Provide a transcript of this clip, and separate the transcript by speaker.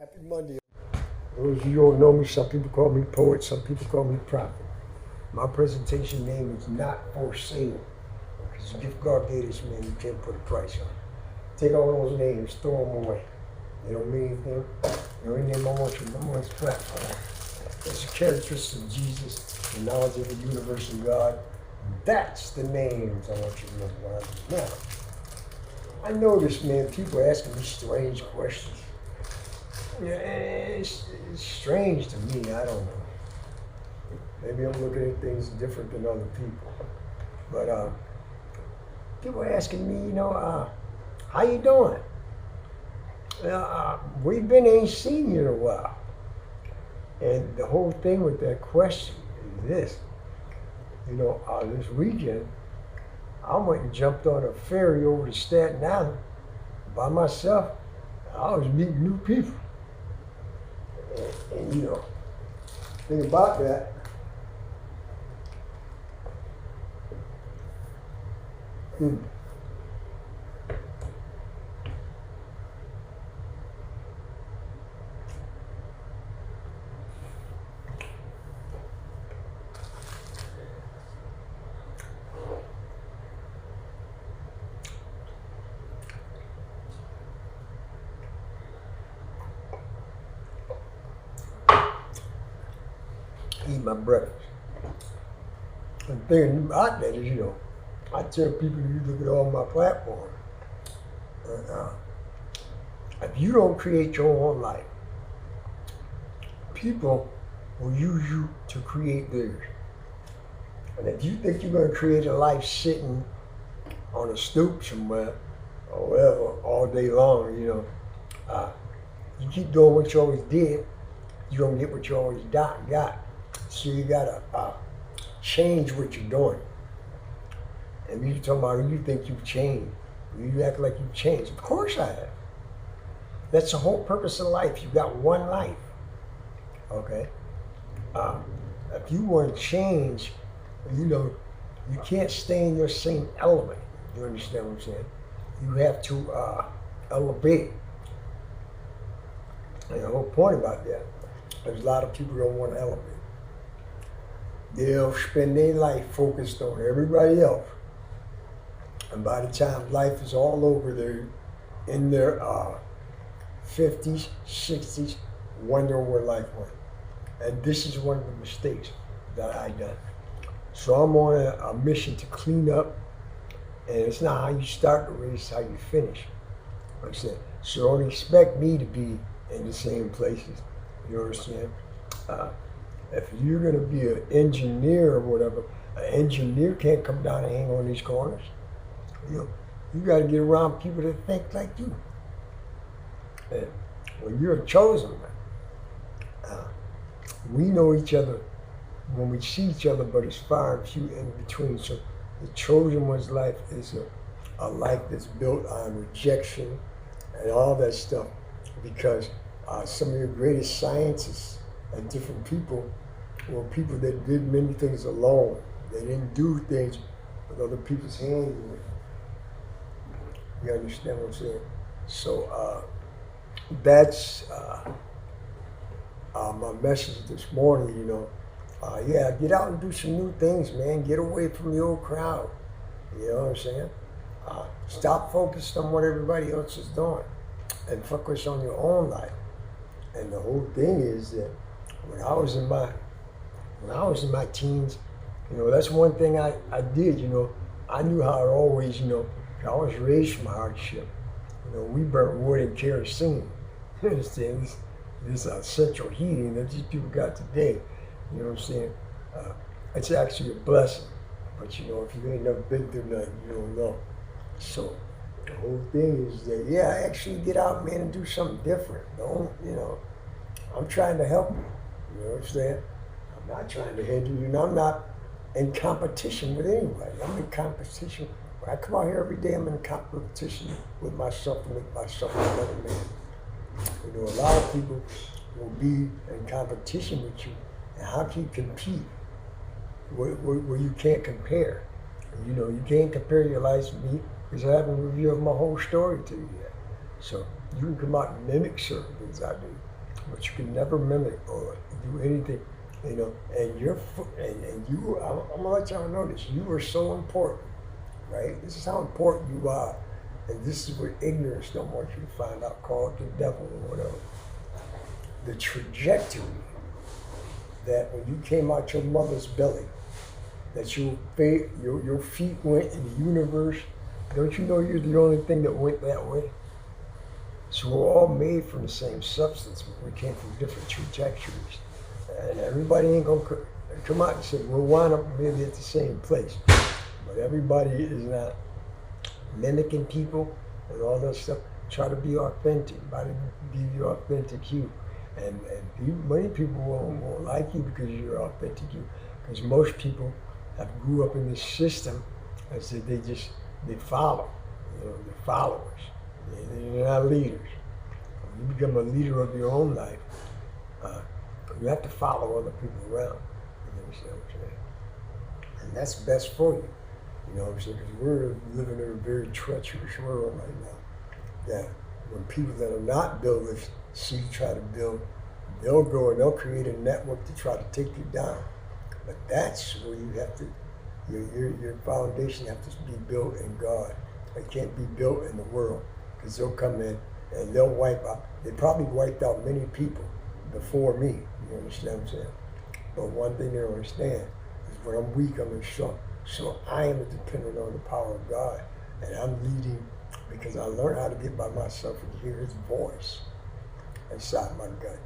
Speaker 1: Happy Monday. Those of you who don't know me, some people call me poet, some people call me prophet. My presentation name is not for sale. Because the gift God gave this man, you can't put a price on it. Take all those names, throw them away. They don't mean anything. The only name I want you to remember on this platform. It's the characteristics of Jesus, the knowledge of the universe and God. That's the names I want you to remember. Now, I notice, man, people asking me strange questions. Yeah, it's strange to me. I don't know. Maybe I'm looking at things different than other people. But people asking me, how you doing? Ain't seen you in a while. And the whole thing with that question is this. This weekend, I went and jumped on a ferry over to Staten Island by myself. I was meeting new people. And thing about that, eat my breakfast. And the thing about that is, I tell people, you look at all my platforms, if you don't create your own life, people will use you to create theirs. And if you think you're going to create a life sitting on a stoop somewhere, or whatever, all day long, you keep doing what you always did, you're going to get what you always got. So you gotta change what you're doing. And you talking about you think you've changed. You act like you've changed. Of course I have. That's the whole purpose of life. You got one life. Okay? If you want to change, you can't stay in your same element. You understand what I'm saying? You have to elevate. And the whole point about that, there's a lot of people who don't want to elevate. They'll spend their life focused on everybody else. And by the time life is all over, they're in their 50s, 60s, wondering where life went. And this is one of the mistakes that I done. So I'm on a mission to clean up. And it's not how you start the race, it's how you finish. Like I said, so don't expect me to be in the same places. You understand? If you're going to be an engineer or whatever, an engineer can't come down and hang on these corners. You got to get around people that think like you. And when you're a chosen man, we know each other when we see each other, but it's far and few in between. So the chosen one's life is a life that's built on rejection and all that stuff, because some of your greatest scientists and different people were people that did many things alone. They didn't do things with other people's hands. You understand what I'm saying? So that's my message this morning, get out and do some new things, man. Get away from the old crowd. You know what I'm saying? Stop focused on what everybody else is doing and focus on your own life. And the whole thing is that when I was in my teens, that's one thing I did, I knew how to always, I was raised from hardship. We burnt wood and kerosene. You understand? This central heating that these people got today. You know what I'm saying? It's actually a blessing. But if you ain't never been through nothing, you don't know. So the whole thing is that, actually get out, man, and do something different. Don't, I'm trying to help you. You know what I'm saying? I'm not trying to hinder you. I'm not in competition with anybody. I'm in competition. When I come out here every day, I'm in competition with myself and with myself and another man. A lot of people will be in competition with you. And how can you compete where you can't compare? You can't compare your life to me because I haven't revealed my whole story to you yet. So you can come out and mimic certain things I do. but you can never mimic or do anything, you know. And I'm gonna let y'all know this. You are so important, right? This is how important you are, and this is what ignorance don't want you to find out. Call it the devil or whatever. The trajectory that when you came out your mother's belly, that your feet went in the universe. Don't you know you're the only thing that went that way? So we're all made from the same substance, but we came from different trajectories. And everybody ain't gonna come out and say, we'll wind up maybe at the same place. But everybody is not mimicking people and all that stuff. Try to be authentic. Be your authentic you. And many people won't like you because you're authentic you. Because most people have grew up in this system and said they follow. You know, they're followers. They're not leaders. When you become a leader of your own life, you have to follow other people around. You understand what I'm saying? And that's best for you. You know what I'm saying? Because we're living in a very treacherous world right now. That when people that are not builders see you try to build, they'll go and they'll create a network to try to take you down. But that's where you have to, your foundation has to be built in God. It can't be built in the world, because they'll come in and they'll wipe out. They probably wiped out many people before me. You understand what I'm saying? But one thing they don't understand is when I'm weak, I'm strong. So I am dependent on the power of God, and I'm leading because I learned how to get by myself and hear His voice inside my gut.